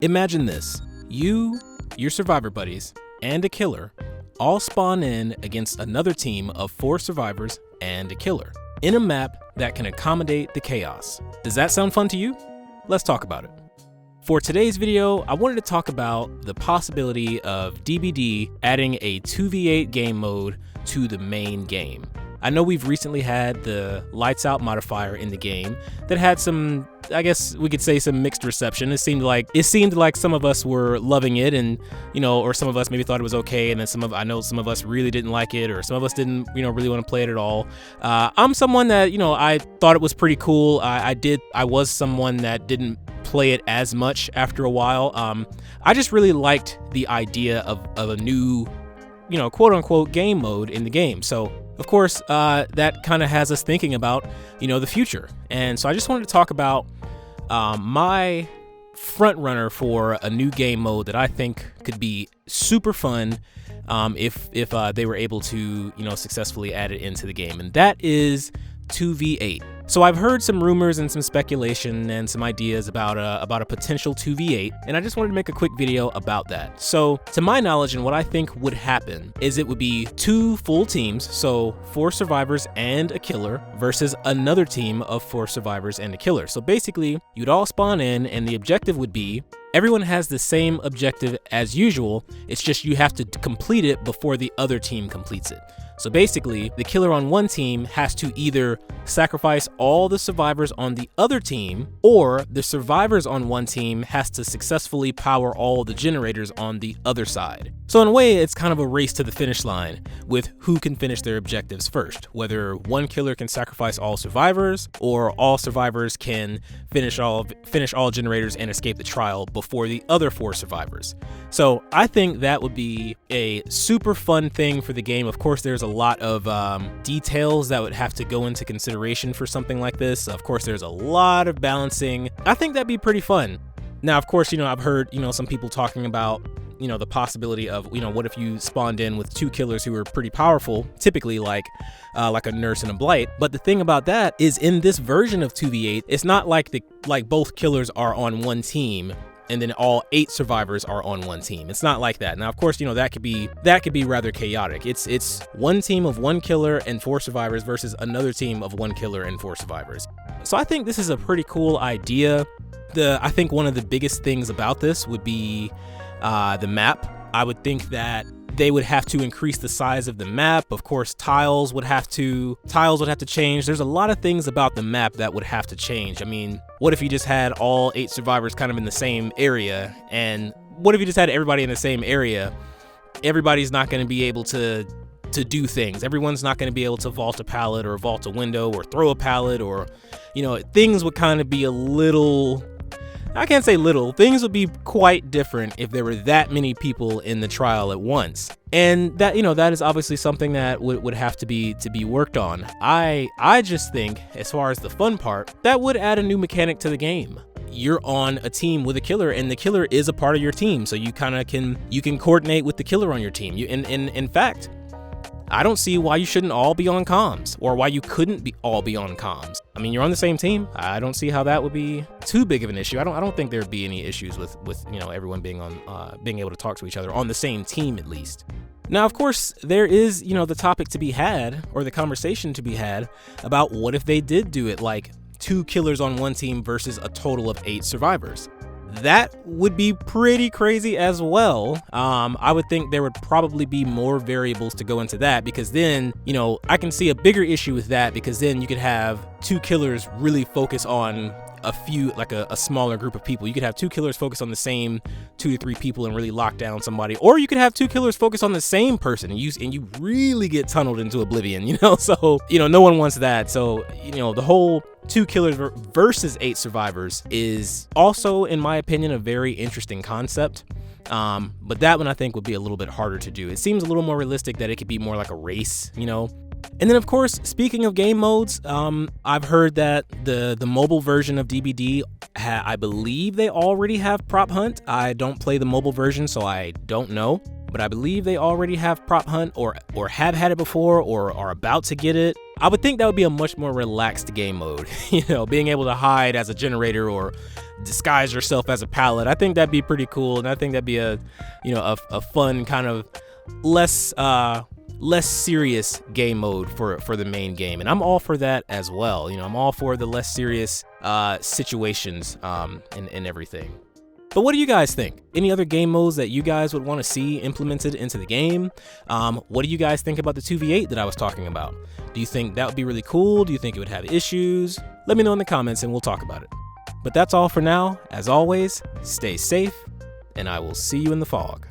Imagine this. You, your survivor buddies, and a killer all spawn in against another team of 4 survivors and a killer in a map that can accommodate the chaos. Does that sound fun to you? Let's talk about it. For today's video, I wanted to talk about the possibility of DBD adding a 2v8 game mode to the main game. I know we've recently had the Lights Out modifier in the game that had some, I guess we could say, some mixed reception. It seemed like some of us were loving it, and or some of us maybe thought it was okay, and then I know some of us really didn't like it, or some of us didn't really want to play it at all. I'm someone that I thought it was pretty cool. I was someone that didn't play it as much after a while. I just really liked the idea of a new quote unquote game mode in the game. So of course, that kind of has us thinking about, the future. And so I just wanted to talk about my front runner for a new game mode that I think could be super fun if they were able to, successfully add it into the game. And that is 2v8. So I've heard some rumors and some speculation and some ideas about a potential 2v8, and I just wanted to make a quick video about that. So to my knowledge, and what I think would happen is it would be 2 full teams, so 4 survivors and a killer, versus another team of 4 survivors and a killer. So basically, you'd all spawn in, and the objective would be everyone has the same objective as usual. It's just you have to complete it before the other team completes it. So basically, the killer on one team has to either sacrifice all the survivors on the other team, or the survivors on one team has to successfully power all the generators on the other side. So in a way, it's kind of a race to the finish line with who can finish their objectives first, whether one killer can sacrifice all survivors, or all survivors can finish all generators and escape the trial before the other 4 survivors. So I think that would be a super fun thing for the game. Of course, there's a lot of details that would have to go into consideration for something like this. Of course, there's a lot of balancing. I think that'd be pretty fun. Now, of course, I've heard, some people talking about, the possibility of, what if you spawned in with 2 killers who are pretty powerful, typically like a nurse and a blight. But the thing about that is, in this version of 2v8, it's not like both killers are on one team and then all 8 survivors are on one team. It's not like that. Now, of course, that could be rather chaotic. It's one team of 1 killer and 4 survivors versus another team of 1 killer and 4 survivors. So I think this is a pretty cool idea. I think one of the biggest things about this would be the map. I would think that they would have to increase the size of the map. Of course, tiles would have to change. There's a lot of things about the map that would have to change. I mean, what if you just had all 8 survivors kind of in the same area? And what if you just had everybody in the same area? Everybody's not going to be able to do things. Everyone's not going to be able to vault a pallet or vault a window or throw a pallet, or, things would kind of be a little, I can't say little, things would be quite different if there were that many people in the trial at once. And that, that is obviously something that would have to be worked on. I just think, as far as the fun part, that would add a new mechanic to the game. You're on a team with a killer, and the killer is a part of your team, so you kind of can coordinate with the killer on your team. In fact, I don't see why you shouldn't all be on comms, or why you couldn't all be on comms. I mean, you're on the same team. I don't see how that would be too big of an issue. I don't think there'd be any issues with everyone being able to talk to each other on the same team, at least. Now, of course, there is, the topic to be had, or the conversation to be had, about what if they did do it like 2 killers on one team versus a total of 8 survivors. That would be pretty crazy as well. I would think there would probably be more variables to go into that, because then, I can see a bigger issue with that, because then you could have 2 killers really focus on a few, like a smaller group of people. You could have 2 killers focus on the same 2 to 3 people and really lock down somebody, or you could have 2 killers focus on the same person and you really get tunneled into oblivion, so no one wants that. So the whole 2 killers versus 8 survivors is also, in my opinion, a very interesting concept. But that one I think would be a little bit harder to do. It seems a little more realistic that it could be more like a race, And then, of course, speaking of game modes, I've heard that the mobile version of DBD, I believe they already have prop hunt. I don't play the mobile version, so I don't know. But I believe they already have prop hunt, or have had it before, or are about to get it. I would think that would be a much more relaxed game mode. Being able to hide as a generator, or disguise yourself as a pallet. I think that'd be pretty cool, and I think that'd be a fun kind of less serious game mode for the main game, and I'm all for that as well. I'm all for the less serious situations and everything. But what do you guys think? Any other game modes that you guys would want to see implemented into the game? What do you guys think about the 2v8 that I was talking about? Do you think that would be really cool? Do you think it would have issues? Let me know in the comments and we'll talk about it. But that's all for now. As always, stay safe, and I will see you in the fog.